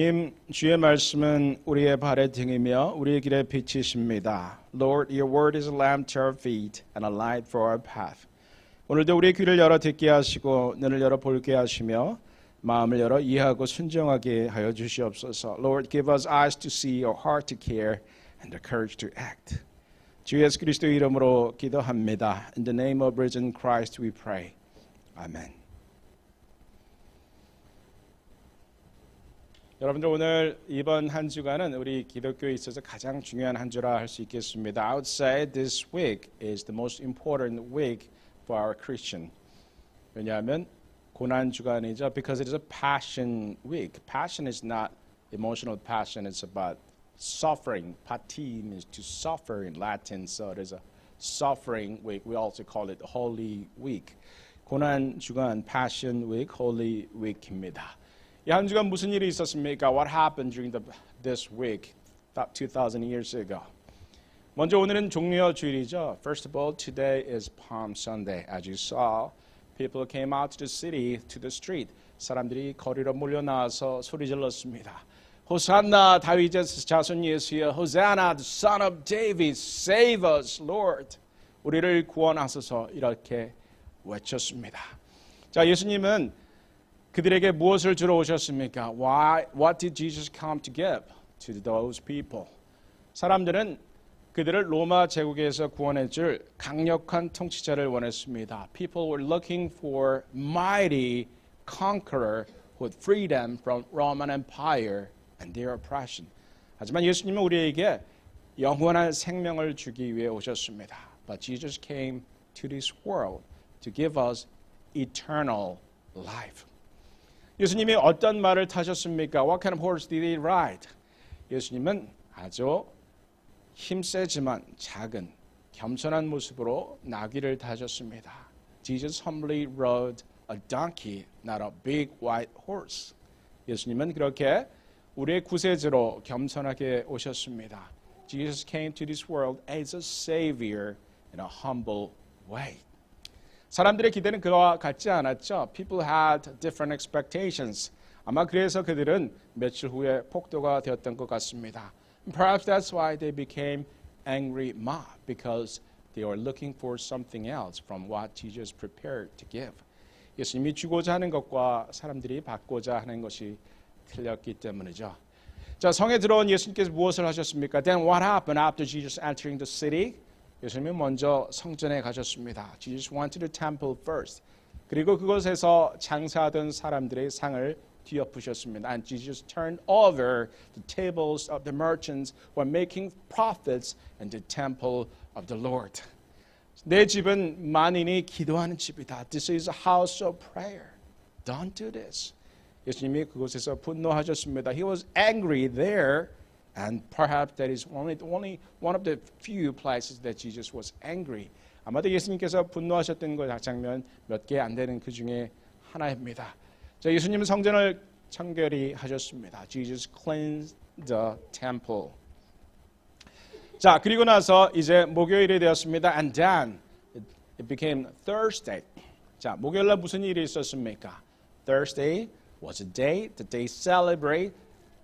주님, 주의 말씀은 우리의 발의 등이며 우리의 길의 빛이십니다. Lord, your word is a lamp to our feet and a light for our path. 오늘도 우리의 귀를 열어 듣게 하시고 눈을 열어 볼게 하시며 마음을 열어 이해하고 순종하게 하여 주시옵소서. Lord, give us eyes to see, a heart to care, and the courage to act. 주 예수 그리스도의 이름으로 기도합니다. In the name of risen Christ we pray. 아멘. 여러분들 오늘 이번 한 주간은 우리 기독교에 있어서 가장 중요한 한 주라 할 수 있겠습니다. I would say this week is the most important week for our Christian. 왜냐하면 고난 주간이죠. Because it is a passion week. Passion is not emotional passion. It's about suffering. Pati means to suffer in Latin. So it is a suffering week. We also call it Holy Week. 고난 주간 Passion Week, Holy Week입니다. 이 한 주간 무슨 일이 있었습니까? What happened during this week, about 2,000 years ago? 먼저 오늘은 종려 주일이죠. First of all, today is Palm Sunday. As you saw, people came out to the city, to the street. 사람들이 거리로 몰려 나와서 소리 질렀습니다. 호산나 다윗의 자손 예수여, 호산나 the son of David, save us, Lord. 우리를 구원하소서 이렇게 외쳤습니다. 자, 예수님은 그들에게 무엇을 주러 오셨습니까? What did Jesus come to give to those people? 사람들은 그들을 로마 제국에서 구원해 줄 강력한 통치자를 원했습니다. People were looking for mighty conqueror who would free them from Roman Empire and their oppression. 하지만 예수님은 우리에게 영원한 생명을 주기 위해 오셨습니다. But Jesus came to this world to give us eternal life. 예수님이 어떤 말을 타셨습니까? What kind of horse did he ride? 예수님은 아주 힘세지만 작은 겸손한 모습으로 나귀를 타셨습니다. Jesus humbly rode a donkey, not a big white horse. 예수님은 그렇게 우리의 구세주로 겸손하게 오셨습니다. Jesus came to this world as a savior in a humble way. 사람들의 기대는 그와 같지 않았죠. People had different expectations. 아마 그래서 그들은 며칠 후에 폭도가 되었던 것 같습니다. Perhaps that's why they became angry mob, because they were looking for something else from what Jesus prepared to give. 예수님이 주고자 하는 것과 사람들이 받고자 하는 것이 틀렸기 때문이죠. 자, 성에 들어온 예수님께서 무엇을 하셨습니까? Then what happened after Jesus entering the city? 예수님이 먼저 성전에 가셨습니다. Jesus went to the temple first. 그리고 그곳에서 장사하던 사람들의 상을 뒤엎으셨습니다. And Jesus turned over the tables of the merchants who were making profits in the temple of the Lord. 내 집은 만인이 기도하는 집이다. This is a house of prayer. Don't do this. 예수님이 그곳에서 분노하셨습니다. He was angry there. And perhaps that is only one of the few places that Jesus was angry. 아마도 예수님께서 분노하셨던 그 장면 몇 개 안 되는 그 중에 하나입니다. 자, 예수님은 성전을 청결히 하셨습니다. Jesus cleansed the temple. 자, 그리고 나서 이제 목요일이 되었습니다. And then it became Thursday. 자, 목요일 날 무슨 일이 있었습니까? Thursday was a day that they celebrate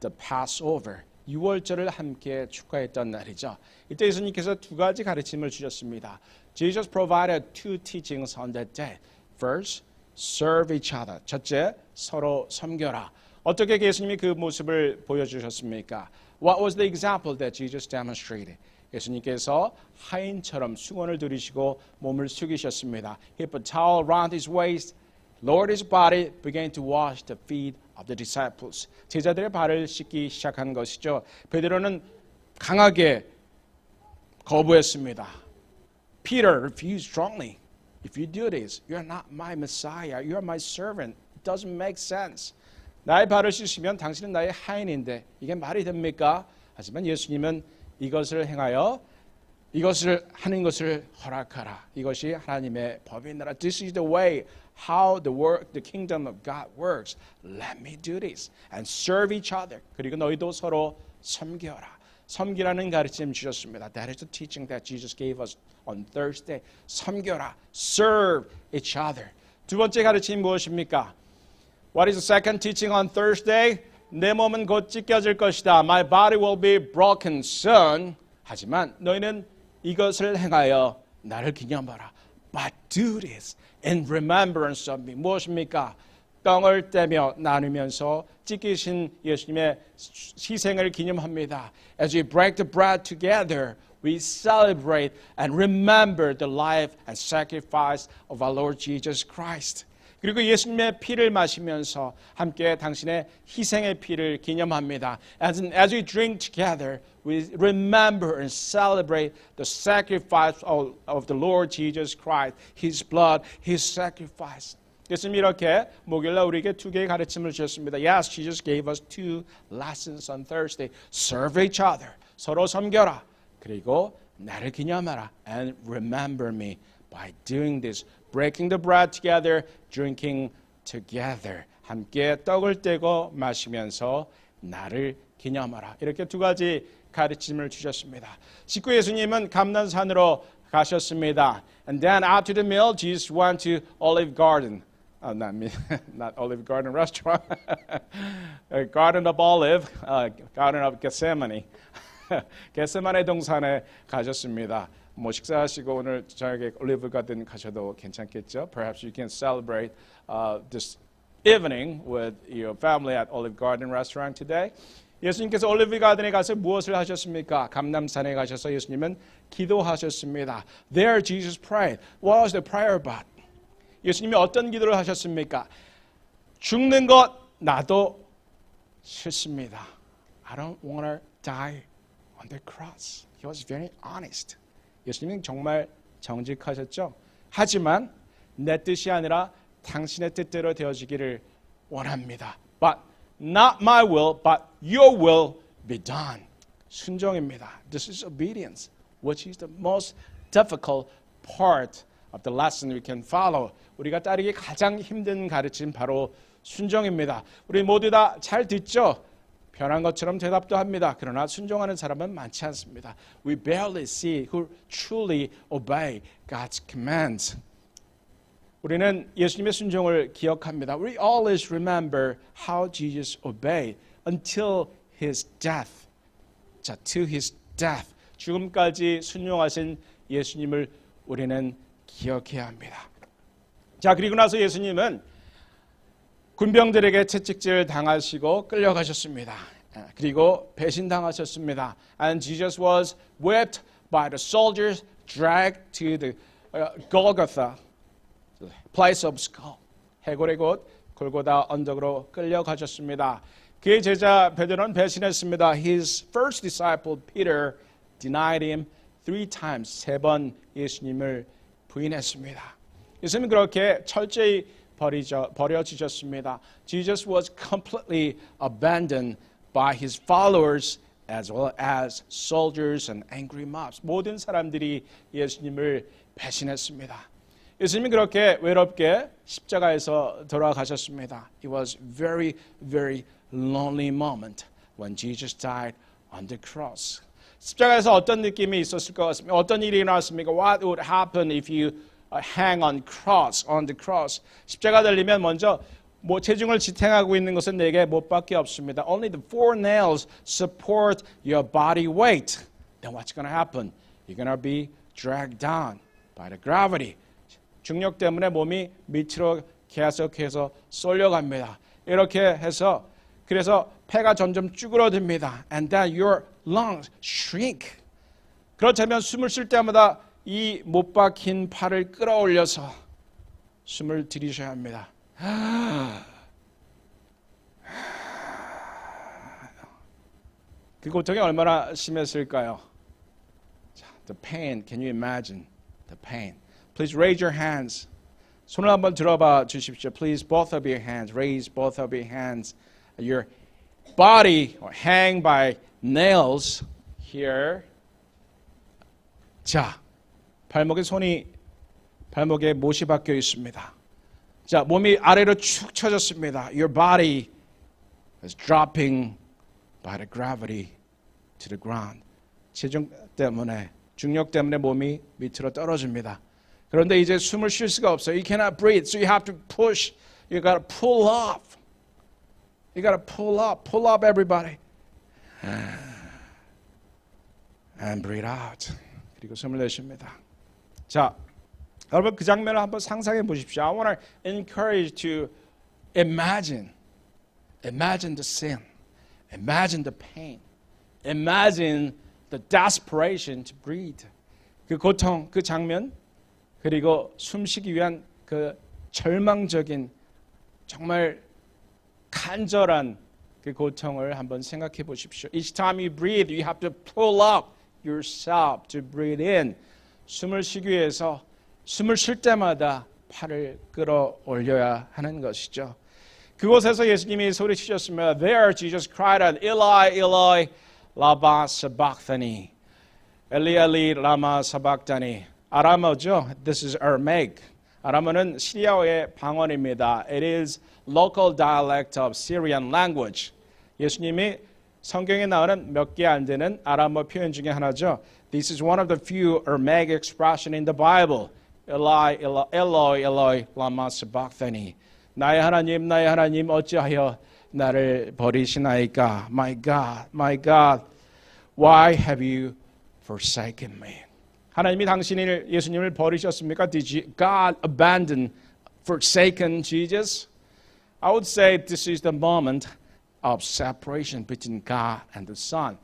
the Passover. 6월절을 함께 축하했던 날이죠. 이때 예수님께서 두 가지 가르침을 주셨습니다. Jesus provided two teachings on that day. First, serve each other. 첫째, 서로 섬겨라. 어떻게 예수님이 그 모습을 보여주셨습니까? What was the example that Jesus demonstrated? 예수님께서 하인처럼 수건을 들이시고 몸을 숙이셨습니다. He put a towel around his waist, lowered his body, began to wash the feet of the disciples. 제자들의 발을 씻기 시작한 것이죠. 베드로는 강하게 거부했습니다. Peter refused strongly. If you do this, you are not my Messiah. You are my servant. It doesn't make sense. 나의 발을 씻으면 당신은 나의 하인인데 이게 말이 됩니까? 하지만 예수님은 이것을 행하여 이것을 하는 것을 허락하라. 이것이 하나님의 법이니라. This is the way how the kingdom of God works. Let me do this and serve each other. 그리고 너희도 서로 섬겨라. 섬기라는 가르침 주셨습니다. That is the teaching that Jesus gave us on Thursday. 섬겨라. Serve each other. 두 번째 가르침이 무엇입니까? What is the second teaching on Thursday? 내 몸은 곧 찢겨질 것이다. My body will be broken soon. 하지만 너희는 이것을 행하여 나를 기념하라. But do this in remembrance of me. 무엇입니까? 떡을 떼며 나누면서 찢기신 예수님의 희생을 기념합니다. As we break the bread together, we celebrate and remember the life and sacrifice of our Lord Jesus Christ. 그리고 예수님의 피를 마시면서 함께 당신의 희생의 피를 기념합니다. As we drink together, we remember and celebrate the sacrifice of the Lord Jesus Christ, His blood, His sacrifice. 예수님이 이렇게 목요일날 우리에게 두 개의 가르침을 주셨습니다. Yes, Jesus gave us two lessons on Thursday. Serve each other. 서로 섬겨라. 그리고 나를 기념하라. And remember me by doing this. Breaking the bread together, drinking together. 함께 떡을 떼고 마시면서 나를 기념하라. 이렇게 두 가지 가르침을 주셨습니다. 직후 예수님은 감난산으로 가셨습니다. And then after the meal, Jesus went to Olive Garden. Not Olive Garden restaurant. Garden of Olive, Garden of Gethsemane. 겟세마네 동산에 가셨습니다. 뭐 식사하시고 오늘 저녁에 올리브 가든 가셔도 괜찮겠죠. Perhaps you can celebrate this evening with your family at Olive Garden restaurant today. 예수님께서 올리브 가든에 가서 무엇을 하셨습니까? 감람산에 가셔서 예수님은 기도하셨습니다. There Jesus prayed. What was the prayer about? 예수님이 어떤 기도를 하셨습니까? 죽는 것 나도 싫습니다. I don't want to die on the cross. He was very honest. 예수님은 정말 정직하셨죠. 하지만 내 뜻이 아니라 당신의 뜻대로 되어지기를 원합니다. But not my will, but your will be done. 순종입니다. This is obedience, which is the most difficult part of the lesson we can follow. 우리가 따르기 가장 힘든 가르침 바로 순종입니다. 우리 모두 다 잘 듣죠? 변한 것처럼 대답도 합니다. 그러나 순종하는 사람은 많지 않습니다. We barely see who truly obey God's commands. 우리는 예수님의 순종을 기억합니다. We always remember how Jesus obeyed until His death. 자, to His death. 죽음까지 순종하신 예수님을 우리는 기억해야 합니다. 자, 그리고 나서 예수님은 군병들에게 채찍질 당하시고 끌려가셨습니다. 그리고 배신당하셨습니다. And Jesus was whipped by the soldiers, dragged to the Golgotha, the place of skull. 해골의 곳 골고다 언덕으로 끌려가셨습니다. 그의 제자 베드로는 배신했습니다. His first disciple Peter denied him 3 times. 3번 예수님을 부인했습니다. 예수님은 그렇게 철저히 버려지셨습니다. Jesus was completely abandoned by his followers as well as soldiers and angry mobs. 모든 사람들이 예수님을 배신했습니다. 예수님이 그렇게 외롭게 십자가에서 돌아가셨습니다. It was very, very lonely moment when Jesus died on the cross. 십자가에서 어떤 느낌이 있었을 것 같습니다. 어떤 일이 일어났습니까? What would happen if you hang on the cross. 십자가 달리면 먼저 체중을 지탱하고 있는 것은 내게 못밖에 없습니다. Only the 4 nails support your body weight. Then what's going to happen? You're going to be dragged down by the gravity. 중력 때문에 몸이 밑으로 계속해서 쏠려갑니다. 이렇게 해서 그래서 폐가 점점 쭈그러듭니다. And then your lungs shrink. 그렇다면 숨을 쉴 때마다 이 못 박힌 팔을 끌어올려서 숨을 들이셔야 합니다. 그 고통이 얼마나 심했을까요? The pain, can you imagine the pain? Please raise your hands. 손을 한번 들어봐 주십시오. Please, both of your hands. Raise both of your hands. Your body hang by nails here. 자, 발목에 못이 박혀 있습니다. 자, 몸이 아래로 축 처졌습니다. Your body is dropping by the gravity to the ground. 체중 때문에, 중력 때문에 몸이 밑으로 떨어집니다. 그런데 이제 숨을 쉴 수가 없어요. You cannot breathe, so you have to push. You got to pull off. You got to pull up everybody. And breathe out. 그리고 숨을 내쉽니다. 자, 여러분 그 장면을 한번 상상해 보십시오. I want to encourage to imagine the sin, imagine the pain, imagine the desperation to breathe. 그 고통, 그 장면, 그리고 숨쉬기 위한 그 절망적인 정말 간절한 그 고통을 한번 생각해 보십시오. Each time you breathe, you have to pull up yourself to breathe in. 숨을 쉬기 위해서 숨을 쉴 때마다 팔을 끌어올려야 하는 것이죠. 그곳에서 예수님이 소리치셨습니다. There Jesus cried out, Eli, Eli, lama sabachthani. 엘리 엘리 라마 사박다니. 아람어죠. This is Aramaic. 아람어는 시리아어의 방언입니다. It is local dialect of Syrian language. 예수님이 성경에 나오는 몇 개 안 되는 아람어 표현 중에 하나죠. This is one of the few Aramaic expression in the Bible. Eli, Eloi, Eloi, lama sabachthani. 나의 하나님, 어찌하여 나를 버리시나이까? My God, why have you forsaken me? 하나님이 예수님을 버리셨습니까? Did God abandon, forsaken Jesus? I would say this is the moment of separation between God and the Son.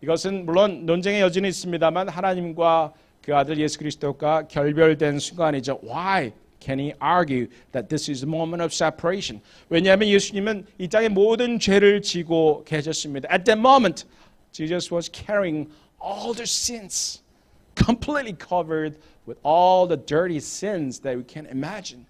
이것은 물론 논쟁의 여지는 있습니다만 하나님과 그 아들 예수 그리스도가 결별된 순간이죠. Why can he argue that this is the moment of separation? 왜냐하면 예수님은 이 땅의 모든 죄를 지고 계셨습니다. At that moment, Jesus was carrying all the sins, completely covered with all the dirty sins that we can imagine.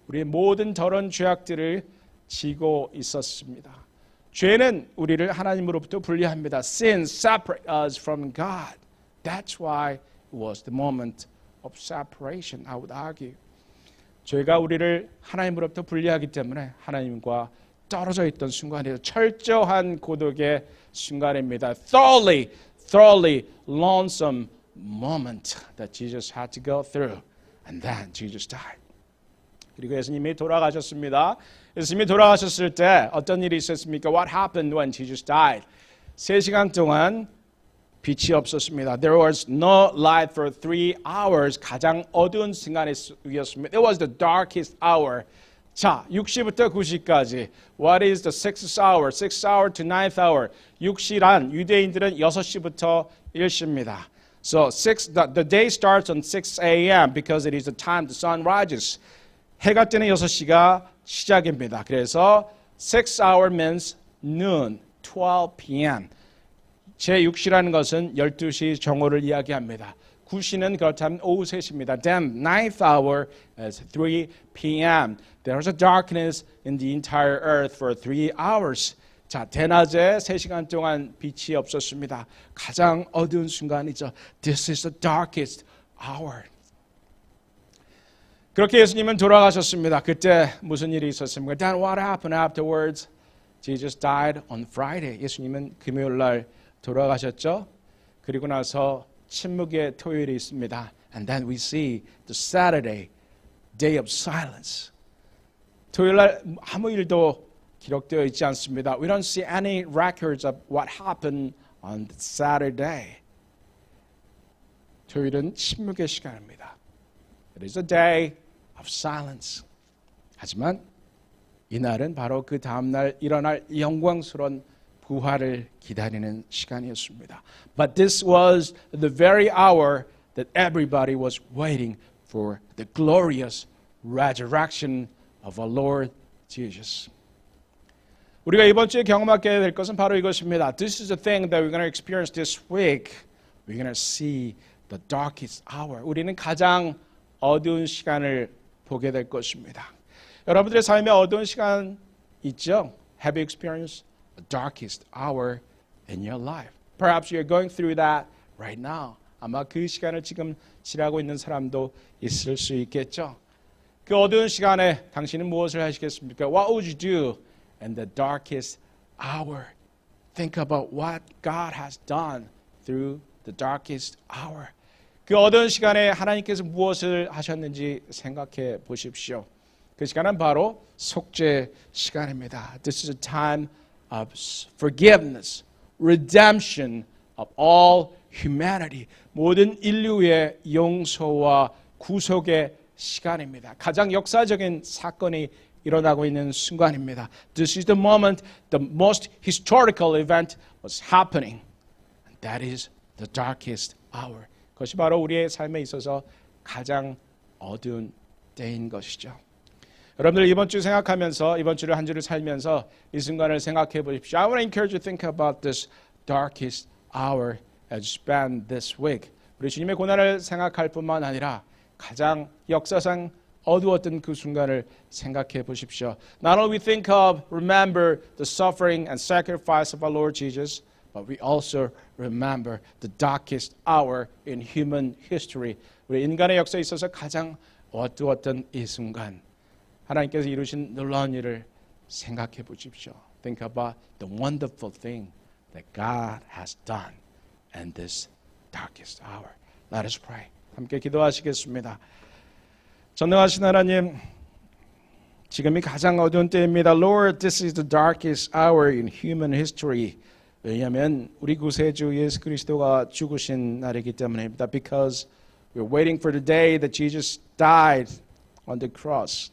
우리의 모든 더러운 죄악들을 지고 있었습니다. 죄는 우리를 하나님으로부터 분리합니다. Sin separate us from God. That's why it was the moment of separation, I would argue. 죄가 우리를 하나님으로부터 분리하기 때문에 하나님과 떨어져 있던 순간이에요. 철저한 고독의 순간입니다. Thoroughly lonesome moment that Jesus had to go through. And then Jesus died. 그리고 예수님이 돌아가셨습니다. 예수님이 돌아가셨을 때 어떤 일이 있었습니까? What happened when Jesus died? 3시간 동안 빛이 없었습니다. There was no light for 3 hours. 가장 어두운 시간이었습니다. It was the darkest hour. 자, 6시부터 9시까지. What is the 6th hour? 6th hour to 9th hour. 6시란 유대인들은 6시부터 1시입니다. So the day starts on 6 a.m. because it is the time the sun rises. 해가 뜨는 6시가 시작입니다. 그래서 6 hour means noon, 12 p.m. 제6시라는 것은 12시 정오를 이야기합니다. 9시는 그렇다면 오후 3시입니다. Then 9th hour is 3 p.m. There was a darkness in the entire earth for 3 hours. 자, 대낮에 3시간 동안 빛이 없었습니다. 가장 어두운 순간이죠. This is the darkest hour. 그렇게 예수님은 돌아가셨습니다. 그때 무슨 일이 있었습니까? Then what happened afterwards? Jesus died on Friday. 예수님은 금요일 날 돌아가셨죠. 그리고 나서 침묵의 토요일이 있습니다. And then we see the Saturday, day of silence. 토요일 날 아무 일도 기록되어 있지 않습니다. We don't see any records of what happened on Saturday. 토요일은 침묵의 시간입니다. It is a day of silence. 하지만 이날은 바로 그 다음날 일어날 영광스러운 부활을 기다리는 시간이었습니다. But this was the very hour that everybody was waiting for the glorious resurrection of our Lord Jesus. 우리가 이번 주에 경험하게 될 것은 바로 이것입니다. This is the thing that we're going to experience this week. We're going to see the darkest hour. 우리는 가장 어두운 시간을 보게 될 것입니다. 여러분들의 삶에 어두운 시간 있죠? Have you experienced the darkest hour in your life? Perhaps you're going through that right now. 아마 그 시간을 지금 지나고 있는 사람도 있을 수 있겠죠. 그 어두운 시간에 당신은 무엇을 하시겠습니까? What would you do in the darkest hour? Think about what God has done through the darkest hour. 그 어두운 시간에 하나님께서 무엇을 하셨는지 생각해 보십시오. 그 시간은 바로 속죄 시간입니다. This is a time of forgiveness, redemption of all humanity. 모든 인류의 용서와 구속의 시간입니다. 가장 역사적인 사건이 일어나고 있는 순간입니다. This is the moment the most historical event was happening. And that is the darkest hour. 그것이 바로 우리의 삶에 있어서 가장 어두운 때인 것이죠. 여러분들 이번 주 생각하면서 이번 주를 한 주를 살면서 이 순간을 생각해 보십시오. I want to encourage you to think about this darkest hour as you spend this week. 우리 주님의 고난을 생각할 뿐만 아니라 가장 역사상 어두웠던 그 순간을 생각해 보십시오. Not only we think of, remember the suffering and sacrifice of our Lord Jesus, but we also remember the darkest hour in human history. 우리 인간의 역사에 있어서 가장 어두웠던 이 순간, 하나님께서 이루신 놀라운 일을 생각해 보십시오. Think about the wonderful thing that God has done in this darkest hour. Let us pray. 함께 기도하시겠습니다. 전능하신 하나님, 지금이 가장 어두운 때입니다. Lord, this is the darkest hour in human history. 왜냐하면 우리 구세주 예수 그리스도가 죽으신 날이기 때문입니다. Because we're waiting for the day that Jesus died on the cross.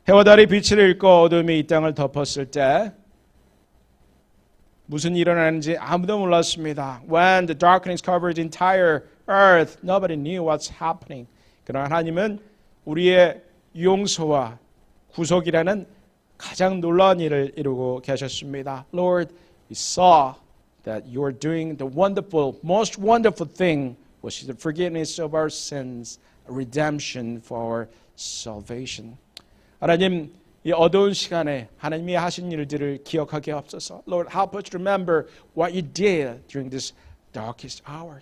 해와 달이 빛을 잃고 어둠이 이 땅을 덮었을 때 무슨 일이 일어나는지 아무도 몰랐습니다. When the darkness covered the entire earth, nobody knew what's happening. 그러나 하나님은 우리의 용서와 구속이라는 가장 놀라운 일을 이루고 계셨습니다. Lord, we saw that you are doing the wonderful, most wonderful thing, which is the forgiveness of our sins, a redemption for our salvation. 하나님, 이 어두운 시간에 하나님이 하신 일들을 기억하게 하옵소서. Lord, help us remember what you did during this darkest hour.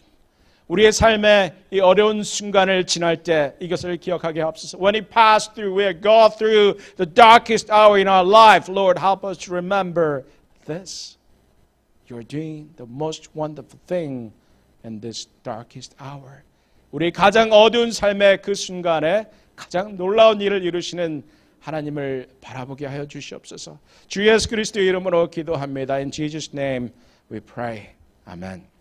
우리의 삶의 이 어려운 순간을 지날 때 이것을 기억하게 하옵소서. When we pass through, we go through the darkest hour in our life, Lord, help us to remember this. You are doing the most wonderful thing in this darkest hour. 우리 가장 어두운 삶의 그 순간에 가장 놀라운 일을 이루시는 하나님을 바라보게 하여 주시옵소서. 주 예수 그리스도의 이름으로 기도합니다. In Jesus' name we pray. Amen.